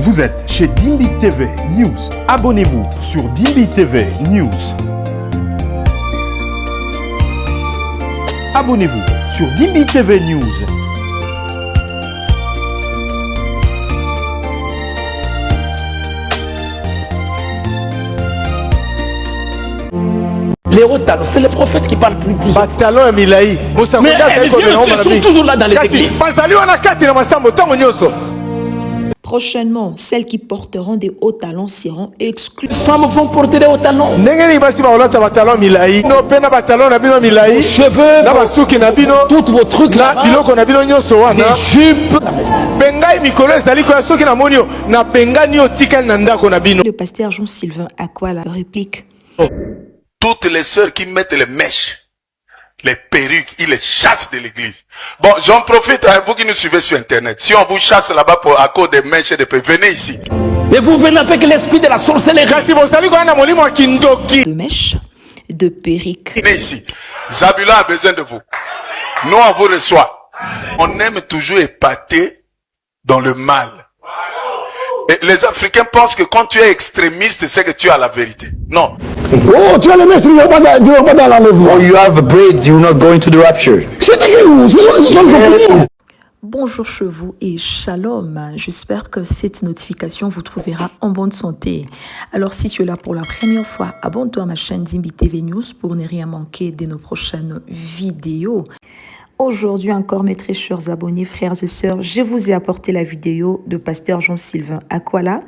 Vous êtes chez Dimbi TV News. Abonnez-vous sur Dimbi TV News. Abonnez-vous sur Dimbi TV News. Les hauts talents, c'est les prophètes qui parlent plus. Talon et Milaï. Mais ils sont toujours là dans les églises. Prochainement, celles qui porteront des hauts talents seront exclues. Les femmes vont porter des hauts talents. Vos cheveux, tous vos trucs là, des jupes. Le pasteur Jean-Sylvain Akwala réplique. Toutes les sœurs qui mettent les mèches, les perruques, ils les chassent de l'église. Bon, j'en profite, hein, vous qui nous suivez sur internet. Si on vous chasse là-bas à cause des mèches et des perruques, venez ici. Et vous venez avec l'esprit de la sorcellerie. De mèches, de perruques. Venez ici. Zabula a besoin de vous. Nous, on vous reçoit. On aime toujours épater dans le mal. Et les Africains pensent que quand tu es extrémiste, c'est que tu as la vérité. Non. Oh, tu as le maître, tu vas pas dans l'enlèvement. Oh, you have a braid, you're not going to the rapture. Bonjour chez vous et shalom. J'espère que cette notification vous trouvera en bonne santé. Alors si tu es là pour la première fois, abonne-toi à ma chaîne Dimbi TV News pour ne rien manquer de nos prochaines vidéos. Aujourd'hui encore, mes très chers abonnés, frères et sœurs, je vous ai apporté la vidéo de pasteur Jean-Sylvain Akwala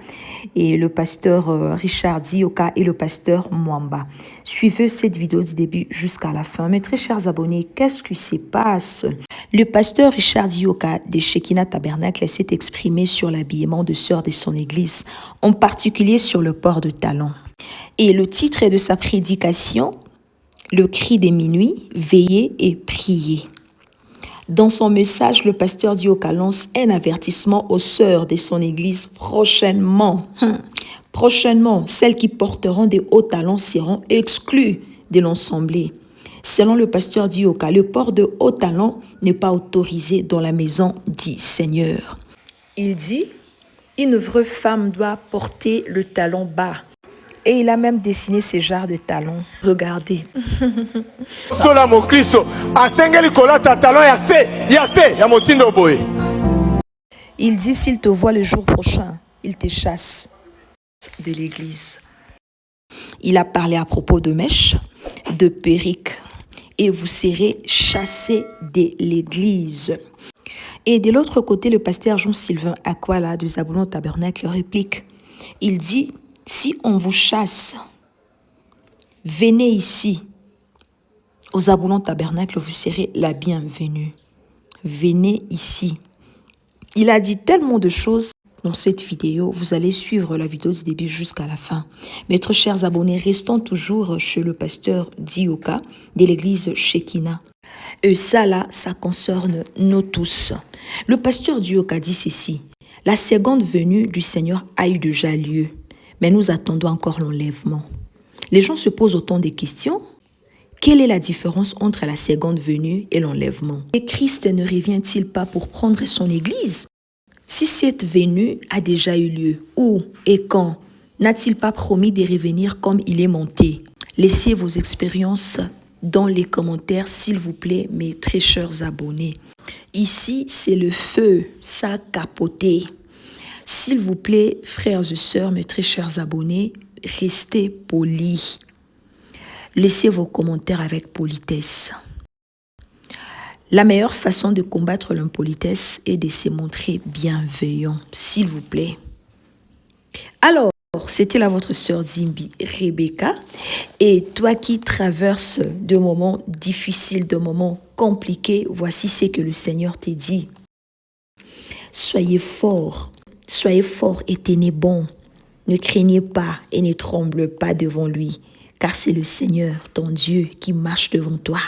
et le pasteur Richard Dioka et le pasteur Mwamba. Suivez cette vidéo du début jusqu'à la fin. Mes très chers abonnés, qu'est-ce qui se passe? Le pasteur Richard Dioka de Shekinah Tabernacle s'est exprimé sur l'habillement de sœurs de son église, en particulier sur le port de talons. Et le titre de sa prédication, le cri des minuit, veillez et priez. Dans son message, le pasteur Dioka lance un avertissement aux sœurs de son église prochainement. Prochainement, celles qui porteront des hauts talents seront exclues de l'assemblée. Selon le pasteur Dioka, le port de hauts talents n'est pas autorisé dans la maison du Seigneur. Il dit, une vraie femme doit porter le talon bas. Et il a même dessiné ces genres de talons. Regardez. Il dit, s'il te voit le jour prochain, il te chasse de l'église. Il a parlé à propos de mèches, de perruques. Et vous serez chassés de l'église. Et de l'autre côté, le pasteur Jean-Sylvain Akwala de Zabulon Tabernacle réplique. Il dit, si on vous chasse, venez ici. Au Zabulon Tabernacle, vous serez la bienvenue. Venez ici. Il a dit tellement de choses dans cette vidéo. Vous allez suivre la vidéo du début jusqu'à la fin. Mes très chers abonnés, restons toujours chez le pasteur Dioka de l'église Shekinah. Et ça là, ça concerne nous tous. Le pasteur Dioka dit ceci. La seconde venue du Seigneur a eu déjà lieu. Mais nous attendons encore l'enlèvement. Les gens se posent autant de questions. Quelle est la différence entre la seconde venue et l'enlèvement? Et Christ ne revient-il pas pour prendre son église? Si cette venue a déjà eu lieu, où et quand, n'a-t-il pas promis de revenir comme il est monté? Laissez vos expériences dans les commentaires, s'il vous plaît, mes très chers abonnés. Ici, c'est le feu, ça a capoté. S'il vous plaît, frères et sœurs, mes très chers abonnés, restez polis. Laissez vos commentaires avec politesse. La meilleure façon de combattre l'impolitesse est de se montrer bienveillant, s'il vous plaît. Alors, c'était là votre sœur Zimbi Rebecca. Et toi qui traverses de moments difficiles, de moments compliqués, voici ce que le Seigneur te dit. Soyez forts et tenez bon. Ne craignez pas et ne tremble pas devant lui, car c'est le Seigneur, ton Dieu, qui marche devant toi.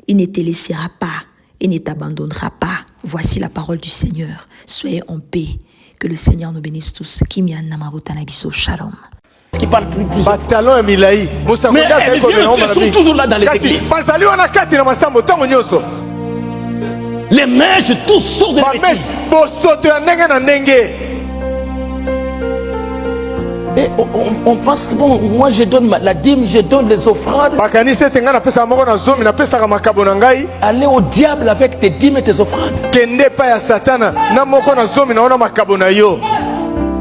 Il ne te laissera pas et ne t'abandonnera pas. Voici la parole du Seigneur. Soyez en paix. Que le Seigneur nous bénisse tous. Shalom. Qui parle plus. Mais ils sont toujours là dans les églises. Les mèches, tous sortent de l'église. Et on pense que bon, moi je donne la dîme, je donne les offrandes. Allez au diable avec tes dîmes et tes offrandes.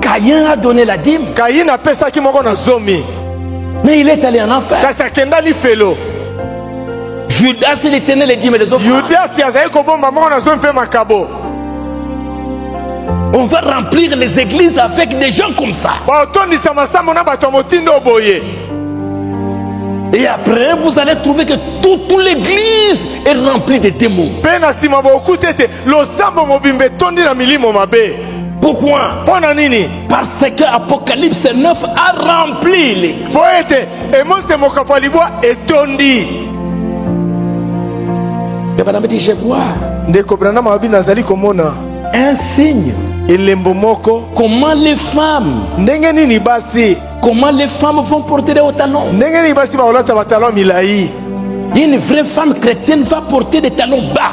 Caïn a donné la dîme. Mais il est allé en enfer. Judas, il tenait les dîmes et les offrandes. On va remplir les églises avec des gens comme ça. Et après, vous allez trouver que toute l'église est remplie de démons. Pourquoi? Parce que Apocalypse 9 a rempli l'église. Je vois un signe. Comment les femmes vont porter des hauts talons. Une vraie femme chrétienne va porter des talons bas.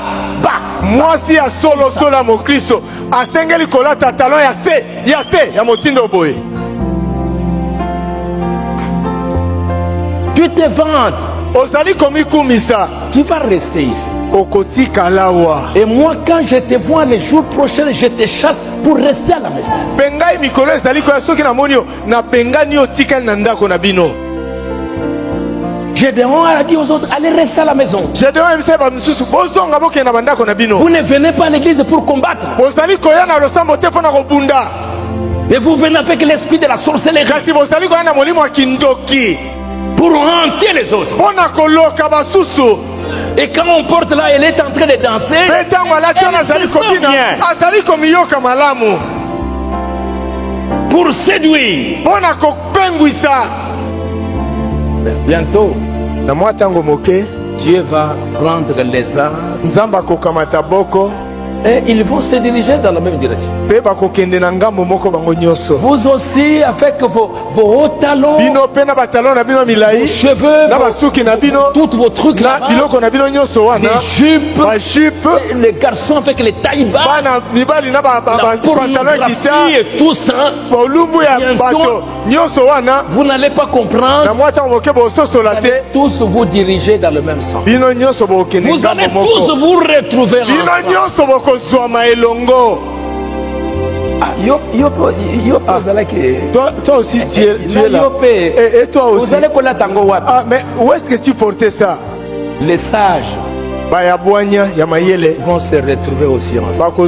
Moi si à solo mon Christ a sengeli kolata talon ya motindo boy. Tu te vantes. Ozali komi kumisa. Tu vas rester ici. Okoti kalawa. Et moi quand je te vois les jours prochains, je te chasse pour rester à la maison. Bengai mikolo ezali ko soki na monio na bengani otika na ndako na bino. Gédéon a dit aux autres, allez rester à la maison. Vous ne venez pas à l'église pour combattre. Mais vous venez avec l'esprit de la sorcellerie. Pour hanter les autres. Et quand on porte là, elle est en train de danser. Elle se sent bien. Pour séduire. Bientôt, Dieu va prendre les armes et ils vont se diriger dans la même direction. Vous aussi, avec vos hauts talons, vos cheveux, tous vos trucs là, les jupes, les garçons avec les tailles basses, la pornographie et tout ça. Bientôt, vous n'allez pas comprendre. Vous allez tous vous diriger dans le même sens. Vous allez tous vous retrouver ensemble. Toi aussi tu es là. Et toi aussi. Ah, mais où est-ce que tu portais ça? Les sages vont se retrouver aussi ensemble.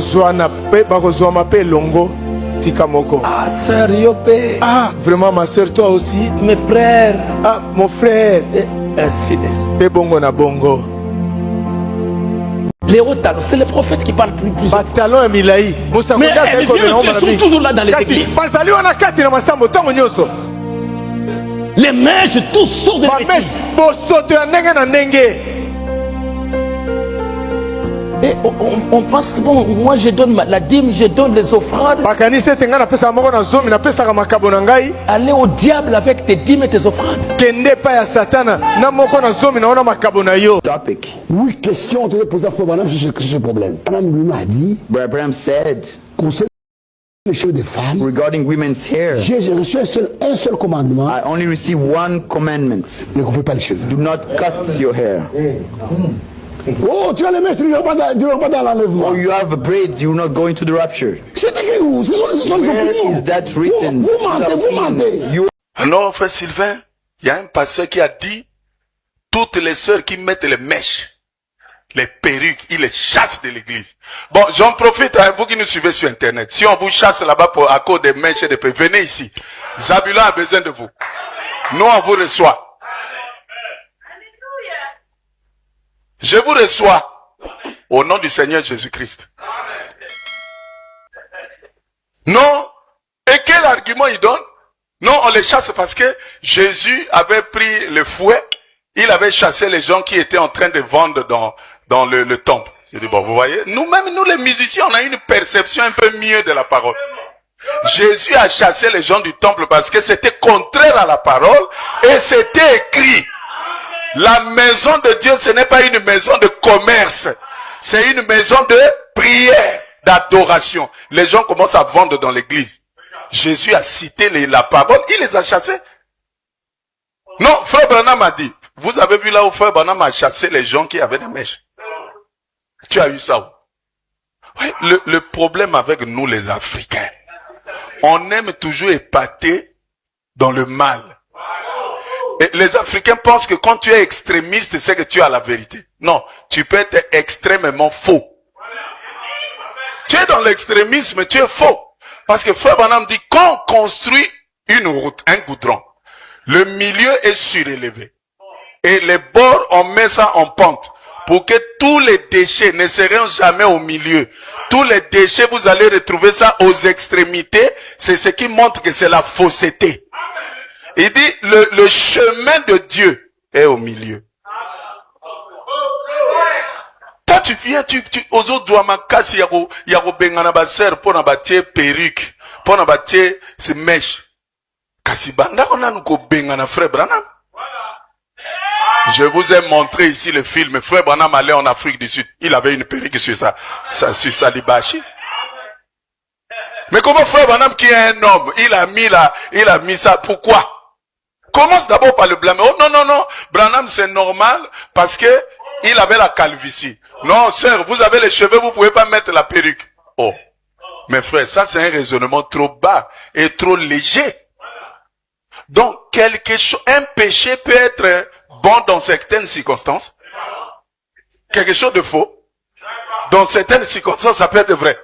Ah, sœur Yopé. Ah, vraiment ma sœur, toi aussi. Mes frères. Ah, mon frère. Et ainsi de suite. Bongo. Les hauts talons, c'est les prophètes qui parlent plus. Mais elles sont toujours là dans les églises. Les mèches, tous sortent de l'église. Et on pense que bon, moi je donne la dîme, je donne les offrandes. Allez au diable avec tes dîmes et tes offrandes. Topic. Oui, question, on te poser à Madame sur ce problème. Madame lui m'a dit, Abraham said, concernant les cheveux des femmes, regarding women's hair, j'ai reçu un seul commandement. I only received one commandment. Ne coupez pas les cheveux. Do not cut your hair. Oh, tu vas les mettre, tu ne vas pas dans l'enlèvement. Oh, you have a braid, you will not go into the rapture. C'est écrit où? Ce sont les opinions. Is that written? Vous mentez. Non, frère Sylvain, il y a un pasteur qui a dit, toutes les sœurs qui mettent les mèches, les perruques, il les chasse de l'église. Bon, j'en profite, hein, vous qui nous suivez sur Internet. Si on vous chasse là-bas à cause des mèches et des perruques, venez ici. Zabulon a besoin de vous. Nous, on vous reçoit. Je vous reçois au nom du Seigneur Jésus-Christ. Non. Et quel argument il donne? Non, on les chasse parce que Jésus avait pris le fouet. Il avait chassé les gens qui étaient en train de vendre dans le temple. Je dis, bon, vous voyez, nous-mêmes, nous les musiciens, on a une perception un peu mieux de la parole. Jésus a chassé les gens du temple parce que c'était contraire à la parole et c'était écrit. La maison de Dieu, ce n'est pas une maison de commerce. C'est une maison de prière, d'adoration. Les gens commencent à vendre dans l'église. Jésus a cité la parole, il les a chassés. Non, frère Branham a dit, vous avez vu là où frère Branham a chassé les gens qui avaient des mèches. Tu as eu ça où? Oui, le problème avec nous les Africains, on aime toujours épater dans le mal. Et les Africains pensent que quand tu es extrémiste, c'est que tu as la vérité. Non, tu peux être extrêmement faux. Tu es dans l'extrémisme, tu es faux. Parce que frère Branham dit, quand on construit une route, un goudron, le milieu est surélevé. Et les bords, on met ça en pente. Pour que tous les déchets ne seront jamais au milieu. Tous les déchets, vous allez retrouver ça aux extrémités. C'est ce qui montre que c'est la fausseté. Il dit, le chemin de Dieu est au milieu. Toi, tu viens, aux autres doigts, ma casse, yako bengana baser, pour n'abatir perruque, pour n'abatir ces mèches. Kasi banda, on a nous ko bengana frère Branham. Je vous ai montré ici le film. Frère Branham allait en Afrique du Sud. Il avait une perruque sur sur sa libachi. Mais comment frère Branham qui est un homme, il a mis ça. Pourquoi? Commence d'abord par le blâmer. Oh non, non, non. Branham c'est normal parce que il avait la calvitie. Non, sœur, vous avez les cheveux, vous pouvez pas mettre la perruque. Oh. Mes frères, ça c'est un raisonnement trop bas et trop léger. Donc, un péché peut être bon dans certaines circonstances. Quelque chose de faux. Dans certaines circonstances, ça peut être vrai.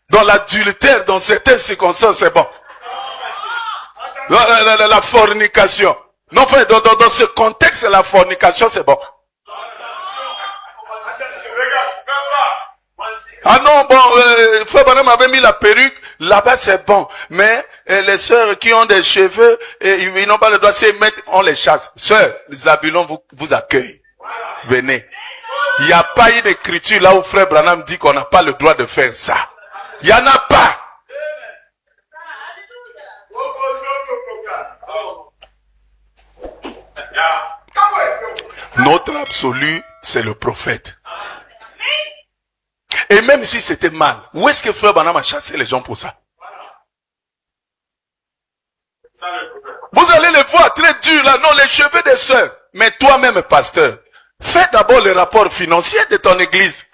Dans l'adultère, dans certaines circonstances, c'est bon. La fornication. Non, frère, dans ce contexte, la fornication, c'est bon. Ah non, bon, frère Branham avait mis la perruque, là-bas c'est bon. Mais les sœurs qui ont des cheveux, ils n'ont pas le droit de se mettre, on les chasse. Sœurs, les Zabulons vous accueillent. Venez. Il n'y a pas eu d'écriture là où frère Branham dit qu'on n'a pas le droit de faire ça. Il n'y en a pas. Notre absolu, c'est le prophète. Et même si c'était mal, où est-ce que frère Branham a chassé les gens pour ça? Vous allez les voir très durs là, non, les cheveux des sœurs. Mais toi-même, pasteur, fais d'abord le rapport financier de ton église.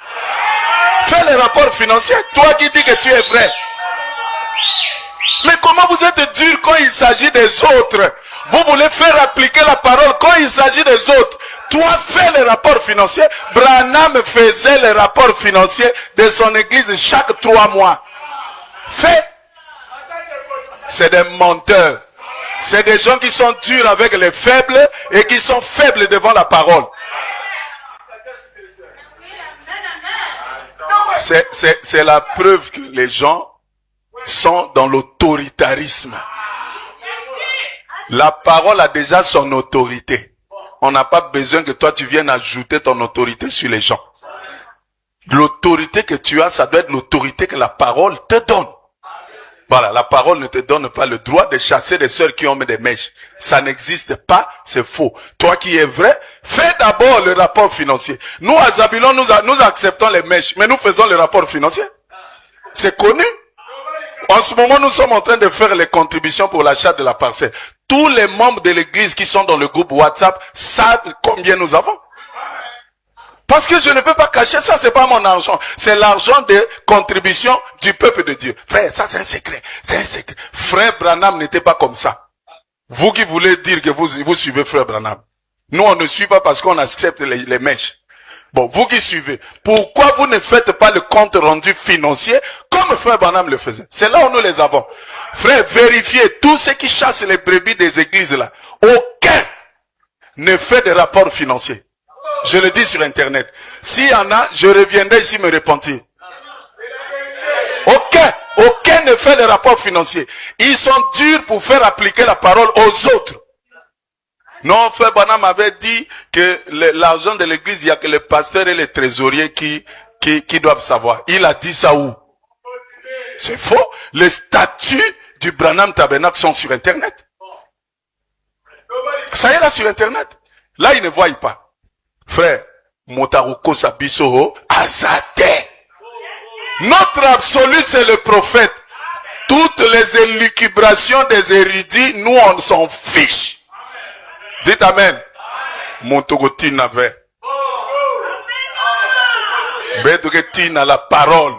Fais le rapport financier, toi qui dis que tu es vrai. Mais comment vous êtes dur quand il s'agit des autres? Vous voulez faire appliquer la parole quand il s'agit des autres. Toi, fais le rapport financier. Branham faisait le rapport financier de son église chaque 3 mois. Fais. C'est des menteurs. C'est des gens qui sont durs avec les faibles et qui sont faibles devant la parole. C'est la preuve que les gens sont dans l'autoritarisme. La parole a déjà son autorité. On n'a pas besoin que toi tu viennes ajouter ton autorité sur les gens. L'autorité que tu as, ça doit être l'autorité que la parole te donne. Voilà, la parole ne te donne pas le droit de chasser des sœurs qui ont mis des mèches. Ça n'existe pas, c'est faux. Toi qui es vrai, fais d'abord le rapport financier. Nous, à Zabulon, nous acceptons les mèches, mais nous faisons le rapport financier. C'est connu. En ce moment, nous sommes en train de faire les contributions pour l'achat de la parcelle. Tous les membres de l'église qui sont dans le groupe WhatsApp savent combien nous avons. Parce que je ne peux pas cacher ça, c'est pas mon argent. C'est l'argent de contribution du peuple de Dieu. Frère, ça c'est un secret. C'est un secret. Frère Branham n'était pas comme ça. Vous qui voulez dire que vous suivez Frère Branham. Nous, on ne suit pas parce qu'on accepte les mèches. Bon, vous qui suivez, pourquoi vous ne faites pas le compte rendu financier comme Frère Branham le faisait? C'est là où nous les avons. Frère, vérifiez, tous ceux qui chassent les brebis des églises là, aucun ne fait de rapport financier. Je le dis sur internet. S'il y en a, je reviendrai ici me repentir. Aucun ne fait de rapport financier. Ils sont durs pour faire appliquer la parole aux autres. Non, Frère Branham avait dit que l'argent de l'église, il n'y a que les pasteurs et les trésoriers qui doivent savoir. Il a dit ça où? C'est faux. Les statuts du Branham Tabernacle sont sur internet. Ça y est là sur internet. Là, ils ne voient pas. Frère, Motaruko Sabisoho, Azate. Notre absolu, c'est le prophète. Toutes les élucubrations des érudits, nous on s'en fiche. Dites amen. Montogotina avait. Bédogetina la parole.